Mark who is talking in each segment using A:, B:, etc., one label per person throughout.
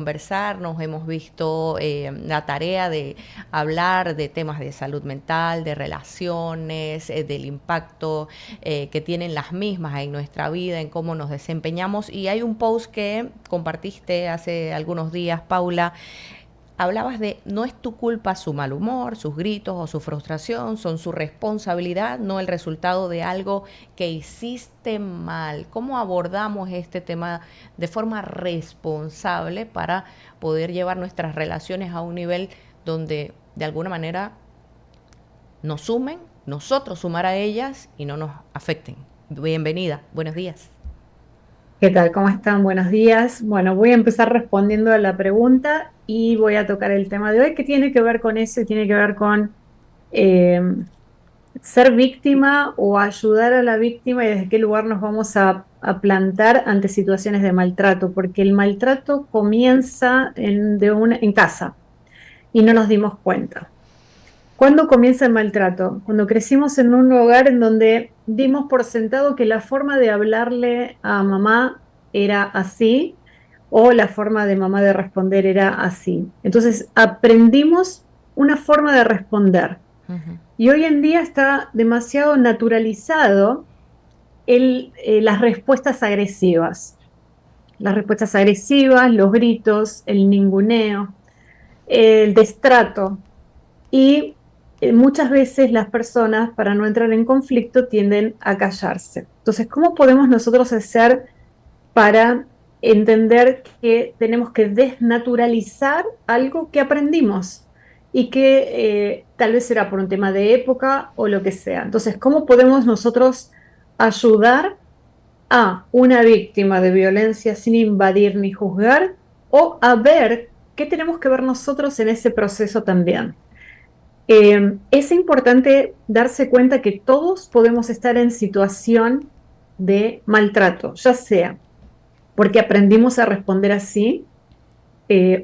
A: conversar, nos hemos visto la tarea de hablar de temas de salud mental, de relaciones, del impacto que tienen las mismas en nuestra vida, en cómo nos desempeñamos. Y hay un post que compartiste hace algunos días, Paula. Hablabas de no es tu culpa su mal humor, sus gritos o su frustración, son su responsabilidad, no el resultado de algo que hiciste mal. ¿Cómo abordamos este tema de forma responsable para poder llevar nuestras relaciones a un nivel donde de alguna manera nos sumen, nosotros sumar a ellas y no nos afecten? Bienvenida, buenos días.
B: ¿Qué tal? ¿Cómo están? Buenos días. Bueno, voy a empezar respondiendo a la pregunta y voy a tocar el tema de hoy que tiene que ver con eso y tiene que ver con eh, ser víctima o ayudar a la víctima y desde qué lugar nos vamos a plantar ante situaciones de maltrato, porque el maltrato comienza en casa y no nos dimos cuenta. ¿Cuándo comienza el maltrato? Cuando crecimos en un hogar en donde dimos por sentado que la forma de hablarle a mamá era así o la forma de mamá de responder era así. Entonces aprendimos una forma de responder
A: Ujú.
B: y hoy en día está demasiado naturalizado las respuestas agresivas. Las respuestas agresivas, los gritos, el ninguneo, el destrato. Y muchas veces las personas, para no entrar en conflicto, tienden a callarse. Entonces, ¿cómo podemos nosotros hacer para entender que tenemos que desnaturalizar algo que aprendimos y que tal vez será por un tema de época o lo que sea? Entonces, ¿cómo podemos nosotros ayudar a una víctima de violencia sin invadir ni juzgar o a ver qué tenemos que ver nosotros en ese proceso también? Es importante darse cuenta que todos podemos estar en situación de maltrato, ya sea porque aprendimos a responder así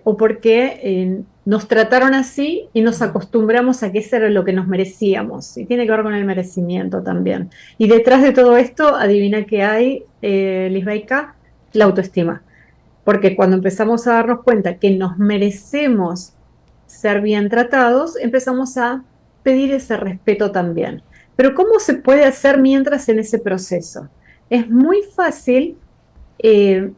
B: o porque nos trataron así y nos acostumbramos a que eso era lo que nos merecíamos. Y tiene que ver con el merecimiento también. Y detrás de todo esto, adivina qué hay, Lisbeika, la autoestima. Porque cuando empezamos a darnos cuenta que nos merecemos ser bien tratados, empezamos a pedir ese respeto también. Pero ¿cómo se puede hacer mientras en ese proceso? Es muy fácil eh,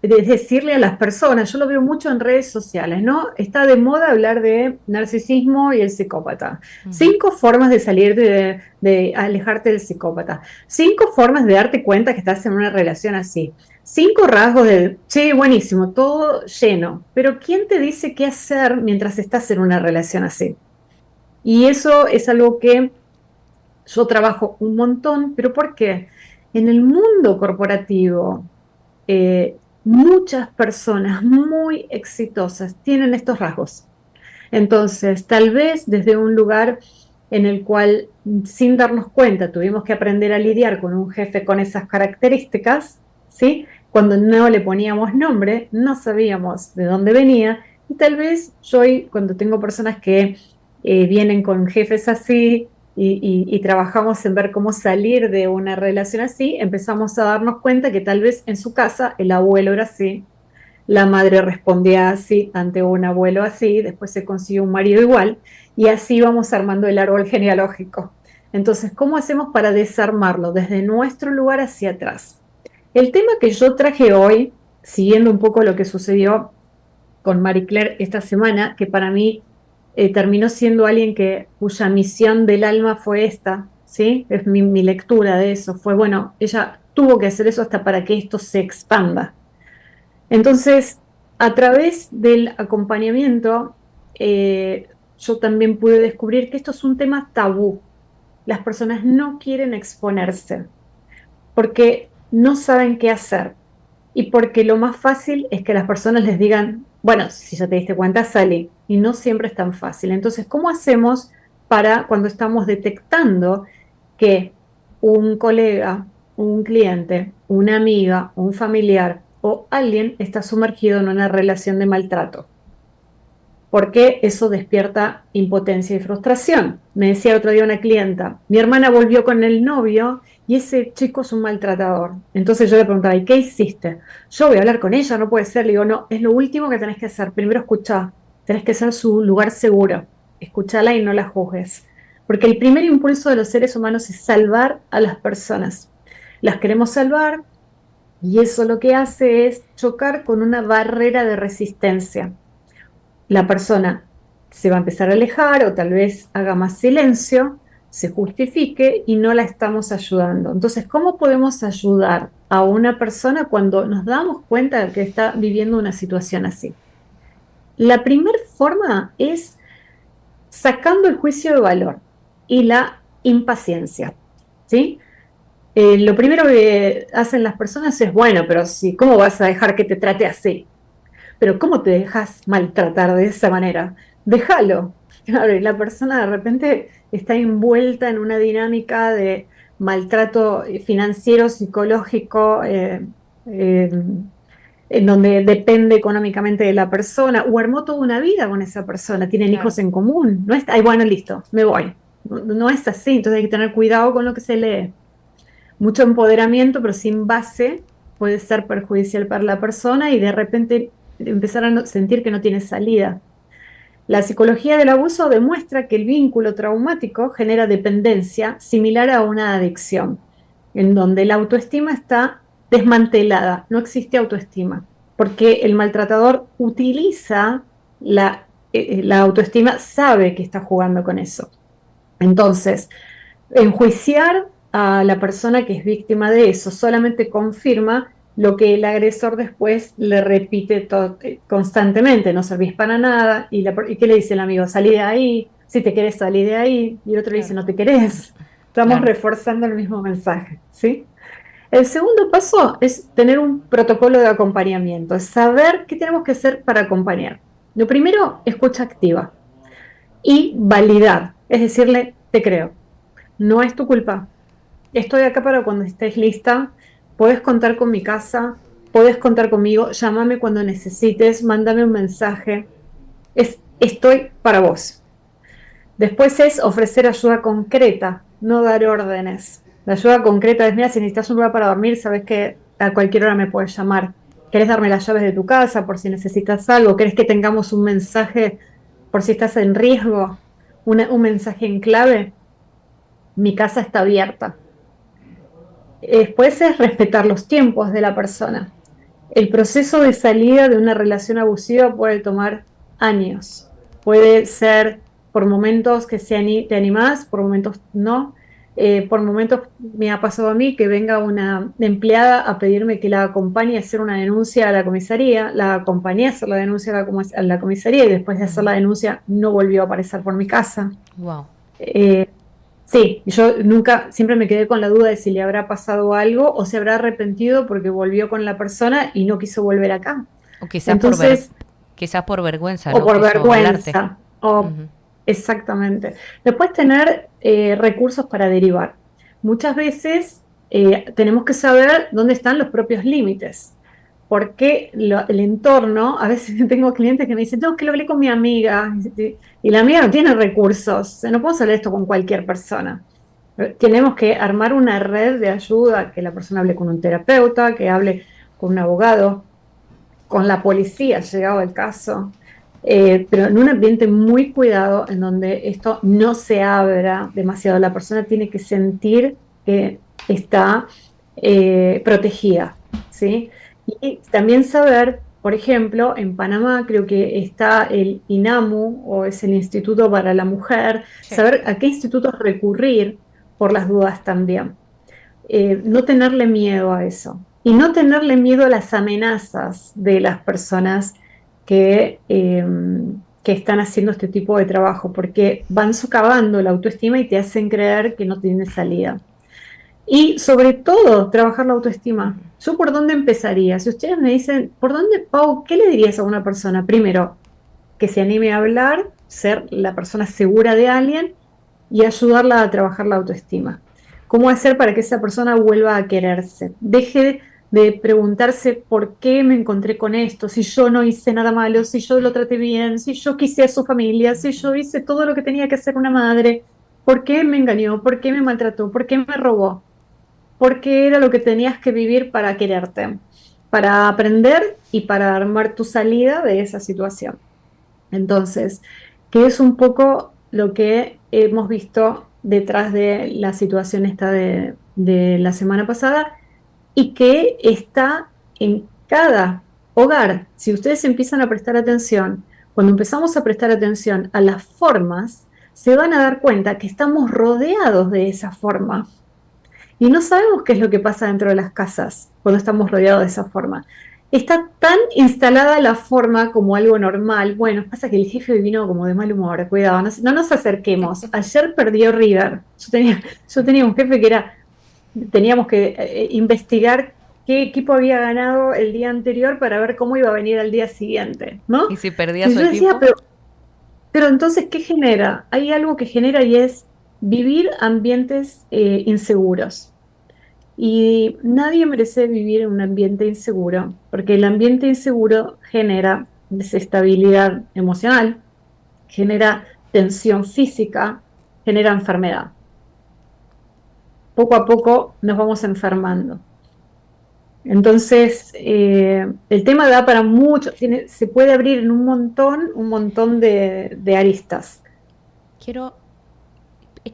B: decirle a las personas, yo lo veo mucho en redes sociales, ¿no? Está de moda hablar de narcisismo y el psicópata.
A: Ujú.
B: 5 formas de salir de alejarte del psicópata. 5 formas de darte cuenta que estás en una relación así. 5 rasgos de, che, buenísimo, todo lleno. Pero ¿quién te dice qué hacer mientras estás en una relación así? Y eso es algo que yo trabajo un montón, pero ¿por qué? En el mundo corporativo, muchas personas muy exitosas tienen estos rasgos. Entonces, tal vez desde un lugar en el cual, sin darnos cuenta, tuvimos que aprender a lidiar con un jefe con esas características, ¿sí? Cuando no le poníamos nombre, no sabíamos de dónde venía. Y tal vez yo hoy, cuando tengo personas que vienen con jefes así y trabajamos en ver cómo salir de una relación así, empezamos a darnos cuenta que tal vez en su casa el abuelo era así, la madre respondía así ante un abuelo así, después se consiguió un marido igual, y así vamos armando el árbol genealógico. Entonces, ¿cómo hacemos para desarmarlo desde nuestro lugar hacia atrás? El tema que yo traje hoy, siguiendo un poco lo que sucedió con Marie Claire esta semana, que para mí terminó siendo alguien cuya misión del alma fue esta, ¿sí? Es mi lectura de eso, fue, bueno, ella tuvo que hacer eso hasta para que esto se expanda. Entonces, a través del acompañamiento, yo también pude descubrir que esto es un tema tabú. Las personas no quieren exponerse porque no saben qué hacer y porque lo más fácil es que las personas les digan, bueno, si ya te diste cuenta, salí. Y no siempre es tan fácil. Entonces, ¿cómo hacemos para cuando estamos detectando que un colega, un cliente, una amiga, un familiar o alguien está sumergido en una relación de maltrato? porque eso despierta impotencia y frustración. Me decía el otro día una clienta, mi hermana volvió con el novio y ese chico es un maltratador. Entonces yo le preguntaba, ¿y qué hiciste? Yo voy a hablar con ella, no puede ser. Le digo, no, es lo último que tenés que hacer. Primero escuchá, tenés que ser su lugar seguro. Escuchala y no la juzgues. Porque el primer impulso de los seres humanos es salvar a las personas. Las queremos salvar y eso lo que hace es chocar con una barrera de resistencia. La persona se va a empezar a alejar o tal vez haga más silencio, se justifique y no la estamos ayudando. Entonces, ¿cómo podemos ayudar a una persona cuando nos damos cuenta de que está viviendo una situación así? La primera forma es sacando el juicio de valor y la impaciencia, ¿sí? Lo primero que hacen las personas es, bueno, pero sí, ¿cómo vas a dejar que te trate así? Pero ¿cómo te dejas maltratar de esa manera? Déjalo. Claro, y la persona de repente está envuelta en una dinámica de maltrato financiero, psicológico, eh, en donde depende económicamente de la persona, o armó toda una vida con esa persona, tienen hijos
A: Claro.
B: en común. No es, ay, bueno, listo, me voy. No, no es así, entonces hay que tener cuidado con lo que se lee. Mucho empoderamiento, pero sin base, puede ser perjudicial para la persona y de repente empezar a sentir que no tiene salida. La psicología del abuso demuestra que el vínculo traumático genera dependencia similar a una adicción, en donde la autoestima está desmantelada, no existe autoestima, porque el maltratador utiliza la autoestima, sabe que está jugando con eso. Entonces, enjuiciar a la persona que es víctima de eso solamente confirma lo que el agresor después le repite constantemente, no servís para nada, y qué le dice el amigo, salí de ahí, si te querés salir de ahí, y el otro le dice,
A: Claro,
B: no te querés, estamos
A: claro.
B: reforzando el mismo mensaje, ¿sí? El segundo paso es tener un protocolo de acompañamiento, es saber qué tenemos que hacer para acompañar. Lo primero, escucha activa y validar, es decirle, te creo, no es tu culpa. Estoy acá para cuando estés lista. Puedes contar con mi casa, puedes contar conmigo. Llámame cuando necesites, mándame un mensaje. Estoy para vos. Después es ofrecer ayuda concreta, no dar órdenes. La ayuda concreta es, mira, si necesitas un lugar para dormir, sabes que a cualquier hora me puedes llamar. ¿Querés darme las llaves de tu casa por si necesitas algo? ¿Querés que tengamos un mensaje por si estás en riesgo? Un mensaje en clave. Mi casa está abierta. Después es respetar los tiempos de la persona. El proceso de salida de una relación abusiva puede tomar años. Puede ser por momentos que te animás, por momentos no. Por momentos me ha pasado a mí que venga una empleada a pedirme que la acompañe a hacer una denuncia a la comisaría. La acompañé a hacer la denuncia a la comisaría y después de hacer la denuncia no volvió a aparecer por mi casa.
A: Wow.
B: Eh, Sí, yo nunca, siempre me quedé con la duda de si le habrá pasado algo o se habrá arrepentido porque volvió con la persona y no quiso volver acá.
A: O quizás
B: Entonces,
A: quizás por vergüenza
B: o
A: no
B: por
A: quiso hablarte.
B: vergüenza, o
A: Ujú.
B: exactamente. Después tener recursos para derivar. Muchas veces tenemos que saber dónde están los propios límites porque el entorno, a veces tengo clientes que me dicen, no, que lo hablé con mi amiga, y la amiga no tiene recursos, no puedo hacer esto con cualquier persona. Tenemos que armar una red de ayuda, que la persona hable con un terapeuta, que hable con un abogado, con la policía, llegado el caso, pero en un ambiente muy cuidado, en donde esto no se abra demasiado. La persona tiene que sentir que está protegida, ¿sí? Y también saber, por ejemplo, en Panamá creo que está el INAMU, o es el Instituto para la Mujer,
A: Sí.
B: saber a qué institutos recurrir por las dudas también. No tenerle miedo a eso y no tenerle miedo a las amenazas de las personas que están haciendo este tipo de trabajo, porque van socavando la autoestima y te hacen creer que no tienes salida. Y sobre todo, trabajar la autoestima. ¿Yo por dónde empezaría? Si ustedes me dicen, ¿por dónde, Pau? ¿Qué le dirías a una persona? Primero, que se anime a hablar, ser la persona segura de alguien y ayudarla a trabajar la autoestima. ¿Cómo hacer para que esa persona vuelva a quererse? Deje de preguntarse por qué me encontré con esto, si yo no hice nada malo, si yo lo traté bien, si yo quise a su familia, si yo hice todo lo que tenía que hacer una madre, por qué me engañó, por qué me maltrató, por qué me robó, por qué era lo que tenías que vivir para quererte, para aprender y para armar tu salida de esa situación. Entonces, que es un poco lo que hemos visto detrás de la situación esta de la semana pasada y que está en cada hogar. Si ustedes empiezan a prestar atención, cuando empezamos a prestar atención a las formas, se van a dar cuenta que estamos rodeados de esa forma. Y no sabemos qué es lo que pasa dentro de las casas cuando estamos rodeados de esa forma. Está tan instalada la forma como algo normal. Bueno, pasa que el jefe vino como de mal humor, cuidado, no nos acerquemos. Ayer perdió River. Yo tenía un jefe que teníamos que investigar qué equipo había ganado el día anterior para ver cómo iba a venir al día siguiente, ¿no?
A: ¿Y si perdía
B: Y
A: su
B: yo decía,
A: equipo?
B: pero entonces, ¿qué genera? Hay algo que genera y es vivir ambientes inseguros. Y nadie merece vivir en un ambiente inseguro, porque el ambiente inseguro genera desestabilidad emocional, genera tensión física, genera enfermedad. Poco a poco nos vamos enfermando. Entonces, el tema da para mucho, se puede abrir en un montón de aristas.
A: Quiero,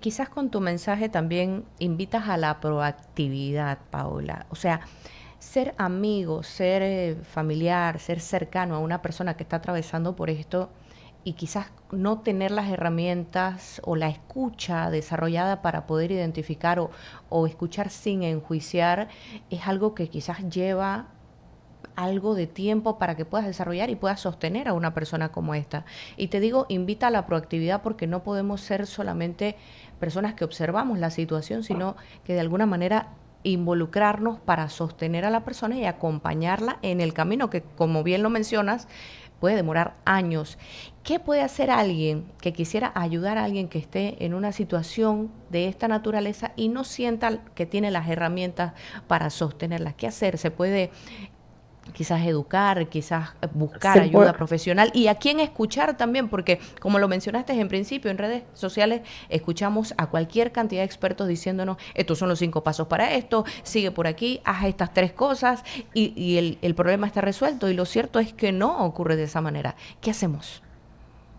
A: quizás con tu mensaje también invitas a la proactividad, Paola. O sea, ser amigo, ser familiar, ser cercano a una persona que está atravesando por esto y quizás no tener las herramientas o la escucha desarrollada para poder identificar o escuchar sin enjuiciar, es algo que quizás lleva algo de tiempo para que puedas desarrollar y puedas sostener a una persona como esta. Y te digo, invita a la proactividad porque no podemos ser solamente personas que observamos la situación, sino que de alguna manera involucrarnos para sostener a la persona y acompañarla en el camino que, como bien lo mencionas, puede demorar años. ¿Qué puede hacer alguien que quisiera ayudar a alguien que esté en una situación de esta naturaleza y no sienta que tiene las herramientas para sostenerla? ¿Qué hacer? Se puede quizás educar, quizás buscar
B: Se puede,
A: ayuda profesional y a quién escuchar también, porque como lo mencionaste en principio, en redes sociales escuchamos a cualquier cantidad de expertos diciéndonos, estos son los 5 pasos para esto, sigue por aquí, haz estas 3 cosas y el problema está resuelto y lo cierto es que no ocurre de esa manera. ¿Qué hacemos?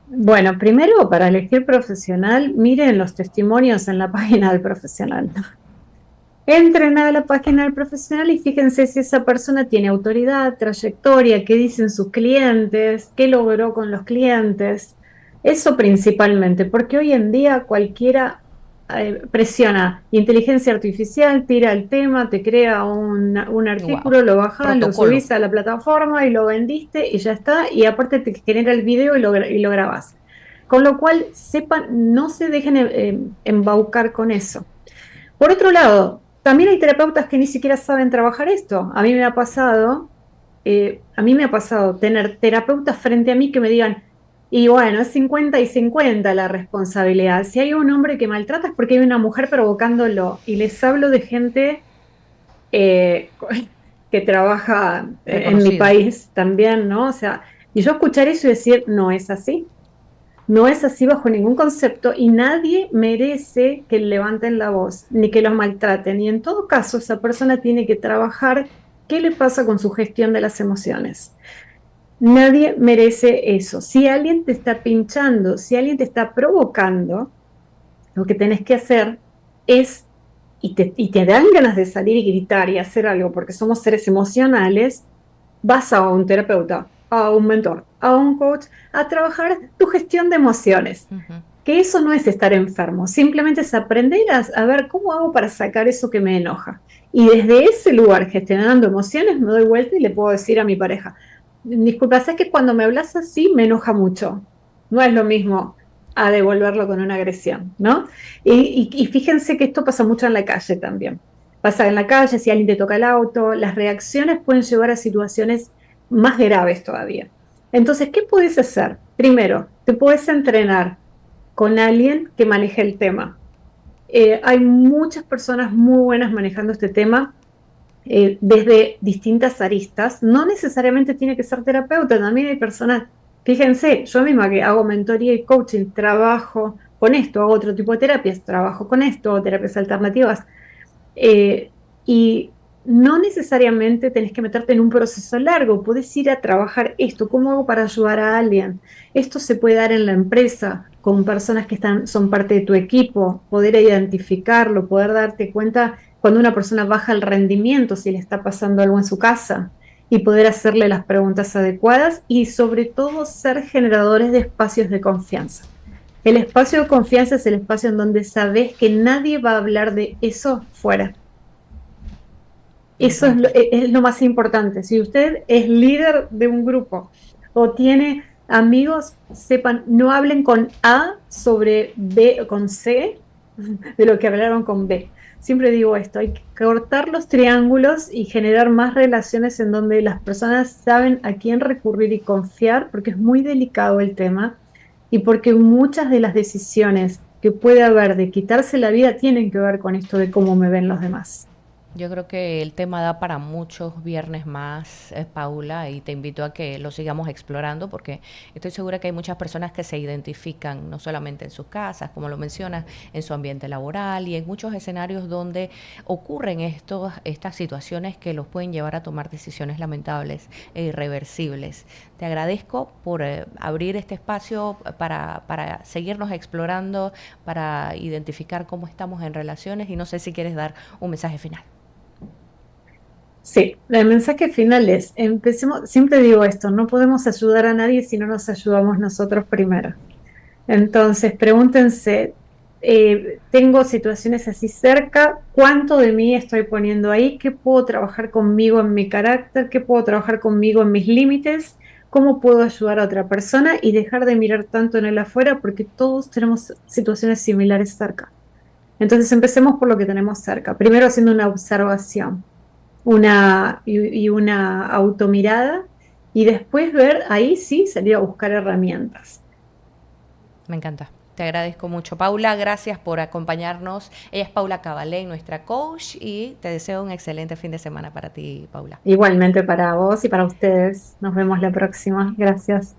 B: bueno, primero para elegir profesional, miren los testimonios en la página del profesional. Entren a la página del profesional y fíjense si esa persona tiene autoridad, trayectoria, qué dicen sus clientes, qué logró con los clientes. Eso principalmente, porque hoy en día cualquiera presiona inteligencia artificial, tira el tema, te crea un
A: Wow,
B: artículo, lo bajás, lo
A: protocolo.
B: subís a la plataforma y lo vendiste y ya está, y aparte te genera el video y lo grabás. Con lo cual, sepan, no se dejen embaucar con eso. Por otro lado, también hay terapeutas que ni siquiera saben trabajar esto. A mí me ha pasado tener terapeutas frente a mí que me digan, y bueno, es 50 y 50 la responsabilidad. Si hay un hombre que maltrata es porque hay una mujer provocándolo. Y les hablo de gente eh, que trabaja en mi
A: Reconocida.
B: país también, ¿no? O sea, y yo escuchar eso y decir, no es así. No es así bajo ningún concepto y nadie merece que levanten la voz ni que los maltraten. Y en todo caso, esa persona tiene que trabajar qué le pasa con su gestión de las emociones. Nadie merece eso. Si alguien te está pinchando, si alguien te está provocando, lo que tenés que hacer es, y te dan ganas de salir y gritar y hacer algo porque somos seres emocionales, vas a un terapeuta, a un mentor, a un coach, a trabajar tu gestión de emociones.
A: Ujú.
B: Que eso no es estar enfermo, simplemente es aprender a ver cómo hago para sacar eso que me enoja. Y desde ese lugar, gestionando emociones, me doy vuelta y le puedo decir a mi pareja, disculpa, sé que cuando me hablas así me enoja mucho. No es lo mismo a devolverlo con una agresión, ¿no? Y fíjense que esto pasa mucho en la calle también. Pasa en la calle, si alguien te toca el auto, las reacciones pueden llevar a situaciones más graves todavía. Entonces, ¿qué puedes hacer? Primero, te puedes entrenar con alguien que maneje el tema. Hay muchas personas muy buenas manejando este tema. desde distintas aristas. No necesariamente tiene que ser terapeuta, también hay personas, fíjense, yo misma que hago mentoría y coaching, trabajo con esto, hago otro tipo de terapias, trabajo con esto, hago terapias alternativas, y no necesariamente tenés que meterte en un proceso largo, puedes ir a trabajar esto, ¿cómo hago para ayudar a alguien? Esto se puede dar en la empresa, con personas que son parte de tu equipo, poder identificarlo, poder darte cuenta cuando una persona baja el rendimiento, si le está pasando algo en su casa, y poder hacerle las preguntas adecuadas y sobre todo ser generadores de espacios de confianza. El espacio de confianza es el espacio en donde sabes que nadie va a hablar de eso fuera.
A: Me
B: Eso
A: encanta.
B: es lo más importante. Si usted es líder de un grupo o tiene amigos, sepan, no hablen con A sobre B con C de lo que hablaron con B. Siempre digo esto, hay que cortar los triángulos y generar más relaciones en donde las personas saben a quién recurrir y confiar, porque es muy delicado el tema y porque muchas de las decisiones que puede haber de quitarse la vida tienen que ver con esto de cómo me ven los demás.
A: Yo creo que el tema da para muchos viernes más, Paula, y te invito a que lo sigamos explorando porque estoy segura que hay muchas personas que se identifican no solamente en sus casas, como lo mencionas, en su ambiente laboral y en muchos escenarios donde ocurren estas situaciones que los pueden llevar a tomar decisiones lamentables e irreversibles. Te agradezco por abrir este espacio para seguirnos explorando, para identificar cómo estamos en relaciones y no sé si quieres dar un mensaje final.
B: Sí, el mensaje final es, empecemos, siempre digo esto, no podemos ayudar a nadie si no nos ayudamos nosotros primero. Entonces, pregúntense, tengo situaciones así cerca, ¿cuánto de mí estoy poniendo ahí? ¿Qué puedo trabajar conmigo en mi carácter? ¿Qué puedo trabajar conmigo en mis límites? ¿Cómo puedo ayudar a otra persona? Y dejar de mirar tanto en el afuera porque todos tenemos situaciones similares cerca. Entonces, empecemos por lo que tenemos cerca. Primero haciendo una observación y una automirada y después ver, ahí sí, salir a buscar herramientas.
A: Me encanta. Te agradezco mucho, Paula. Gracias por acompañarnos. Ella es Paula Cabalé, nuestra coach, y te deseo un excelente fin de semana para ti, Paula.
B: Igualmente para vos y para ustedes. Nos vemos la próxima. Gracias.